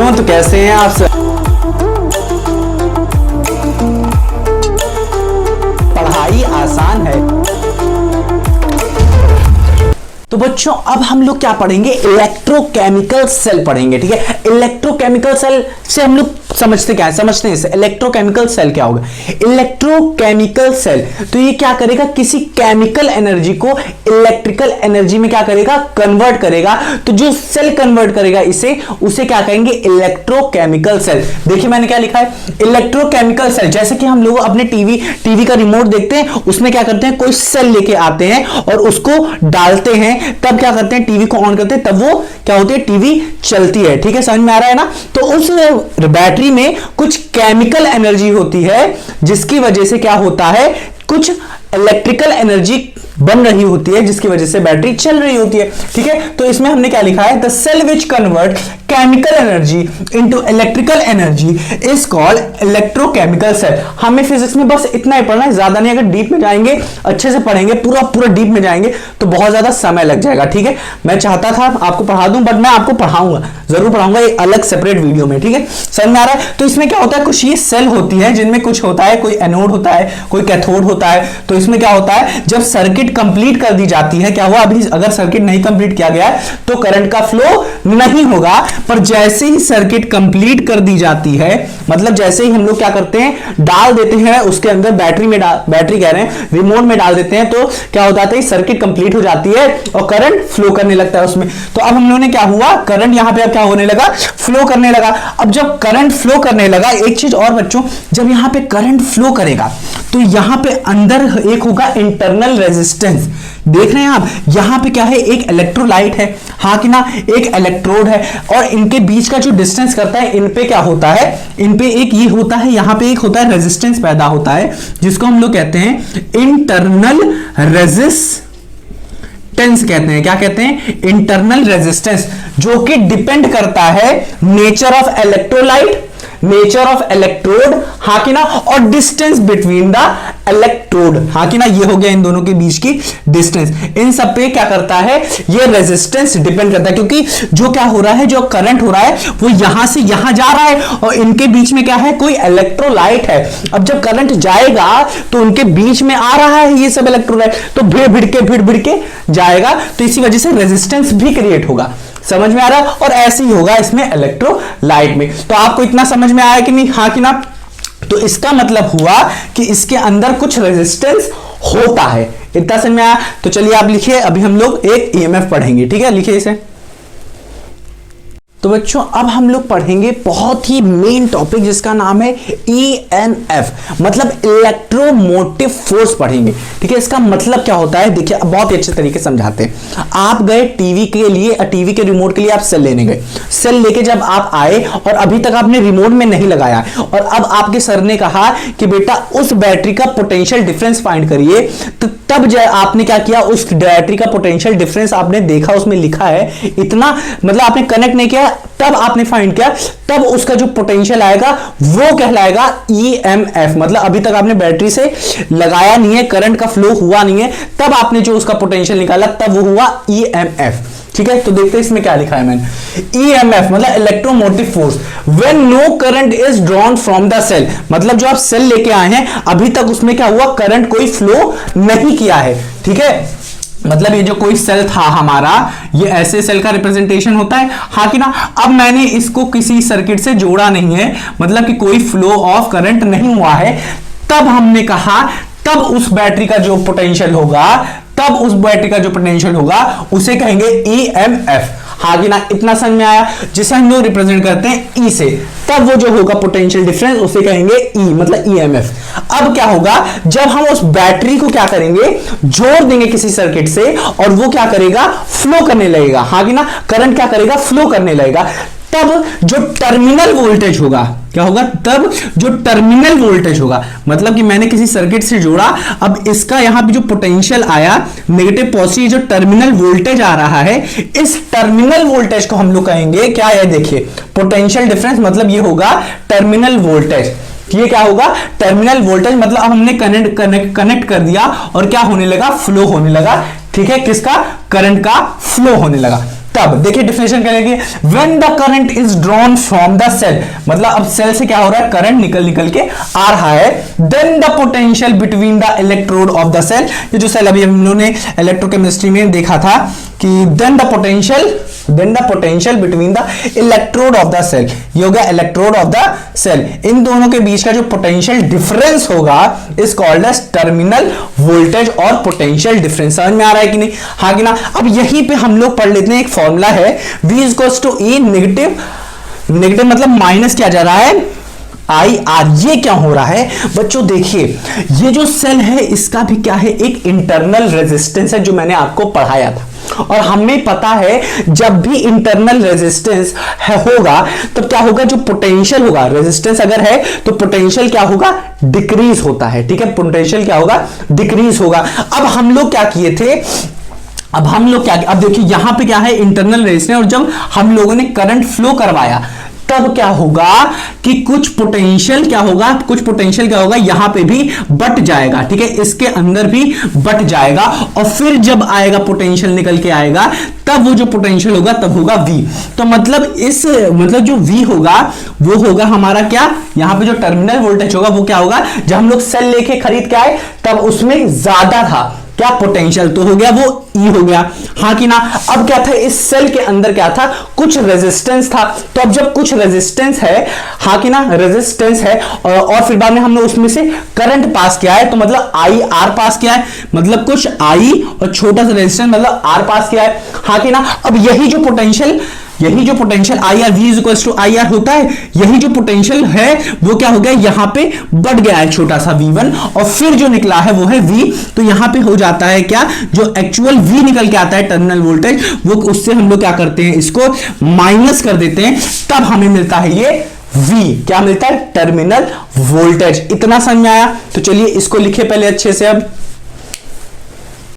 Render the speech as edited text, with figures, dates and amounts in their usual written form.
क्यों, तो कैसे हैं आप सब? पढ़ाई आसान है। तो बच्चों अब हम लोग क्या पढ़ेंगे, इलेक्ट्रोकेमिकल सेल पढ़ेंगे। ठीक है, इलेक्ट्रोकेमिकल सेल से हम लोग समझते क्या है, समझते हैं इसे। इलेक्ट्रोकेमिकल सेल क्या होगा? इलेक्ट्रोकेमिकल सेल तो ये क्या करेगा, किसी केमिकल एनर्जी को इलेक्ट्रिकल एनर्जी में क्या करेगा, कन्वर्ट करेगा। तो जो सेल कन्वर्ट करेगा इसे, उसे क्या कहेंगे, इलेक्ट्रोकेमिकल सेल। देखिए मैंने क्या लिखा है, इलेक्ट्रोकेमिकल सेल। जैसे कि हम लोग अपने टीवी का रिमोट देखते हैं, उसमें क्या करते हैं, कोई सेल लेके आते हैं और उसको डालते हैं, तब क्या करते हैं, टीवी को ऑन करते हैं, तब वो क्या होती है, टीवी चलती है। ठीक है, समझ में आ रहा है ना? तो उस बैटरी में कुछ केमिकल एनर्जी होती है, जिसकी वजह से क्या होता है, कुछ इलेक्ट्रिकल एनर्जी बन रही होती है, जिसकी वजह से बैटरी चल रही होती है। ठीक है, तो इसमें हमने क्या लिखा है, the cell which convert chemical energy into electrical energy is called electrochemical cell. हमें फिजिक्स में बस इतना ही पढ़ना है, ज्यादा नहीं। अगर डीप में जाएंगे, अच्छे से पढ़ेंगे, पूरा डीप में जाएंगे तो बहुत ज्यादा समय लग जाएगा। ठीक है, मैं चाहता था आपको पढ़ा दूं, बट मैं आपको पढ़ाऊंगा, जरूर पढ़ाऊंगा, एक अलग सेपरेट वीडियो में। ठीक है, समझ में आ रहा है? तो इसमें क्या होता है, कुछ ये सेल होती है जिनमें कुछ होता है, कोई एनोड होता है, कोई कैथोड होता है। तो इसमें क्या होता है, जब सर्किट कंप्लीट कर दी जाती है, क्या हुआ, अभी अगर सर्किट नहीं कंप्लीट किया गया है तो करंट का फ्लो नहीं होगा। पर जैसे ही सर्किट कंप्लीट कर दी जाती है, मतलब जैसे ही हम लोग क्या करते हैं, डाल देते हैं उसके अंदर, बैटरी कह रहे हैं, रिमोट में डाल देते हैं, तो क्या होता है, सर्किट कंप्लीट हो जाती है और करंट फ्लो करने लगता है उसमें। तो अब हम लोगों ने क्या हुआ, करंट यहां पे अब क्या होने लगा, फ्लो करने लगा। अब जब करंट फ्लो करने लगा, एक चीज और बच्चों, जब यहां पे करंट फ्लो करेगा तो यहां पे अंदर एक होगा इंटरनल रेजिस्टेंस। देख रहे हैं आप, यहां पे क्या है, एक इलेक्ट्रोलाइट है, हाँ कि ना, एक इलेक्ट्रोड है, और इनके बीच का जो डिस्टेंस करता है, इन पे क्या होता है, इन पे एक ये होता है, यहां पे एक होता है रेजिस्टेंस पैदा होता है, जिसको हम लोग कहते हैं इंटरनल रेजिस्टेंस कहते हैं। क्या कहते हैं, इंटरनल रेजिस्टेंस, जो कि डिपेंड करता है nature of electrolyte, nature of electrode, हाँ कि ना, और डिस्टेंस बिटवीन द इलेक्ट्रोड, हाँ कि ना, ये हो गया इन दोनों के बीच की डिस्टेंस। इन सब पे क्या करता है, ये रेजिस्टेंस डिपेंड करता है, क्योंकि जो क्या हो रहा है, जो करंट हो रहा है वो यहां से यहां जा रहा है, और इनके बीच में क्या है, कोई इलेक्ट्रोलाइट है। अब जब करंट जाएगा तो उनके बीच में आ रहा है ये सब इलेक्ट्रोलाइट, तो भिड़ के जाएगा, तो इसी वजह से रेजिस्टेंस भी क्रिएट होगा। समझ में आ रहा है? और ऐसे ही होगा इसमें इलेक्ट्रोलाइट में। तो आपको इतना समझ में आया कि नहीं, हाँ कि ना? तो इसका मतलब हुआ कि इसके अंदर कुछ रेजिस्टेंस होता है। इतना समझ में आया? तो चलिए आप लिखिए, अभी हम लोग एक ईएमएफ पढ़ेंगे। ठीक है, लिखिए इसे। तो बच्चों अब हम लोग पढ़ेंगे बहुत ही मेन टॉपिक, जिसका नाम है ईएमएफ, मतलब इलेक्ट्रोमोटिव फोर्स पढ़ेंगे। ठीक है, इसका मतलब क्या होता है, देखिए बहुत ही अच्छे तरीके से समझाते हैं। आप गए टीवी के लिए, टीवी के रिमोट के लिए आप सेल लेने गए, सेल लेके जब आप आए और अभी तक आपने रिमोट में नहीं लगाया, और अब आपके सर ने कहा कि बेटा उस बैटरी का पोटेंशियल डिफरेंस फाइंड करिए, तो तब जब आपने क्या किया, उस बैटरी का पोटेंशियल डिफरेंस आपने देखा, उसमें लिखा है इतना, मतलब आपने कनेक्ट नहीं किया, तब आपने फाइंड किया, तब उसका जो पोटेंशियल आएगा वो कहलाएगा ईएमएफ। मतलब अभी तक आपने बैटरी से लगाया नहीं है, करंट का फ्लो हुआ नहीं है, तब आपने जो उसका पोटेंशियल निकाला, तब वो हुआ ईएमएफ। ठीक है, तो देखते हैं इसमें क्या लिखा है मैंने। ईएमएफ मतलब electromotive force when no current is drawn from the cell, मतलब जो आप सेल लेके आए हैं, अभी तक उसमें क्या हुआ, करंट कोई फ्लो नहीं किया है। ठीक है, मतलब ये जो कोई सेल था हमारा, ये ऐसे सेल का रिप्रेजेंटेशन होता है, हाँ कि ना। अब मैंने इसको किसी सर्किट से जोड़ा नहीं है, मतलब कि कोई फ्लो ऑफ करंट नहीं हुआ है, तब हमने कहा, तब उस बैटरी का जो पोटेंशियल होगा, तब उस बैटरी का जो पोटेंशियल होगा उसे कहेंगे ईएमएफ। हाँ कि ना, इतना समझ में आया? जिसे हम लोग रिप्रेजेंट करते हैं ई से, तब वो जो होगा पोटेंशियल डिफरेंस, उसे कहेंगे ई, मतलब ईएमएफ। अब क्या होगा, जब हम उस बैटरी को क्या करेंगे, जोड़ देंगे किसी सर्किट से, और वो क्या करेगा, फ्लो करने लगेगा, हाँ कि ना, करंट क्या करेगा, फ्लो करने लगेगा। तब जो टर्मिनल वोल्टेज होगा, क्या होगा, तब जो टर्मिनल वोल्टेज होगा, मतलब कि मैंने किसी सर्किट से जोड़ा, अब इसका यहां पे जो पोटेंशियल आया, नेगेटिव पॉजिटिव, जो टर्मिनल वोल्टेज आ रहा है, इस टर्मिनल वोल्टेज को हम लोग कहेंगे क्या है, देखिए पोटेंशियल डिफरेंस, मतलब ये होगा टर्मिनल वोल्टेज। ये क्या होगा, टर्मिनल वोल्टेज, मतलब अब हमने कनेक्ट कर दिया और क्या होने लगा, फ्लो होने लगा। ठीक है, किसका, करंट का फ्लो होने लगा। तब देखिए डिफिनेशन करेंगे, when the current is drawn from the cell, मतलब अब सेल से क्या हो रहा है, करंट निकल निकल के आ रहा है, then the potential between the electrode of the cell, ये जो सेल अभी हम लोगों ने इलेक्ट्रोकेमिस्ट्री में देखा था कि then the potential between the electrode of the cell, ये हो गया इलेक्ट्रोड ऑफ द सेल, इन दोनों के बीच का जो पोटेंशियल डिफरेंस होगा is called as terminal voltage और पोटेंशियल डिफरेंस। समझ में आ रहा है कि नहीं, हाँ कि ना। अब यहीं पे हम लोग पढ़ लेते हैं, एक फॉर्मूला है V equals to E, negative मतलब माइनस किया जा रहा है IR। ये क्या हो रहा है बच्चों, देखिए ये जो सेल है इसका भी क्या है, एक इंटरनल रेजिस्टेंस है जो मैंने आपको पढ़ाया था, और हमें पता है जब भी इंटरनल रेजिस्टेंस होगा तब क्या होगा, जो पोटेंशियल होगा, रेजिस्टेंस अगर है तो पोटेंशियल क्या होगा, डिक्रीज होता है, ठीक है, पोटेंशियल क्या होगा, डिक्रीज होगा। अब हम लोग क्या किए थे, अब देखिए यहां पे क्या है, इंटरनल रेजिस्टेंस, और जब हम लोगों ने करंट फ्लो करवाया तब क्या होगा कि कुछ पोटेंशियल क्या होगा यहां पे भी बट जाएगा, ठीक है, इसके अंदर भी बट जाएगा, और फिर जब आएगा पोटेंशियल निकल के आएगा तब वो जो पोटेंशियल होगा तब होगा V। तो मतलब जो V होगा वो होगा हमारा क्या, यहां पे जो टर्मिनल वोल्टेज होगा वो क्या होगा, जब हम लोग सेल लेके खरीद के आए तब उसमें ज्यादा था क्या, पोटेंशियल, तो हो गया वो E हो गया, हाँ कि ना। अब क्या था, इस सेल के अंदर क्या था, कुछ रेजिस्टेंस था, तो अब जब कुछ रेजिस्टेंस है, हाँ कि ना, रेजिस्टेंस है, और फिर बाद में हमने उसमें से करंट पास किया है, तो मतलब IR पास किया है, मतलब कुछ I और छोटा सा रेजिस्टेंस मतलब R पास किया है, हाँ कि ना। अब यही जो potential IR V equals to IR होता है, यही जो पोटेंशियल है वो क्या हो गया, यहां पे बढ़ गया है छोटा सा V1, और फिर जो निकला है वो है V, तो यहां पे हो जाता है क्या, जो एक्चुअल V निकल के आता है टर्मिनल वोल्टेज, वो उससे हम लोग क्या करते हैं, इसको माइनस कर देते हैं, तब हमें मिलता है ये V, क्या मिलता है, टर्मिनल वोल्टेज। इतना समझ में आया, तो चलिए इसको लिखे पहले अच्छे से। अब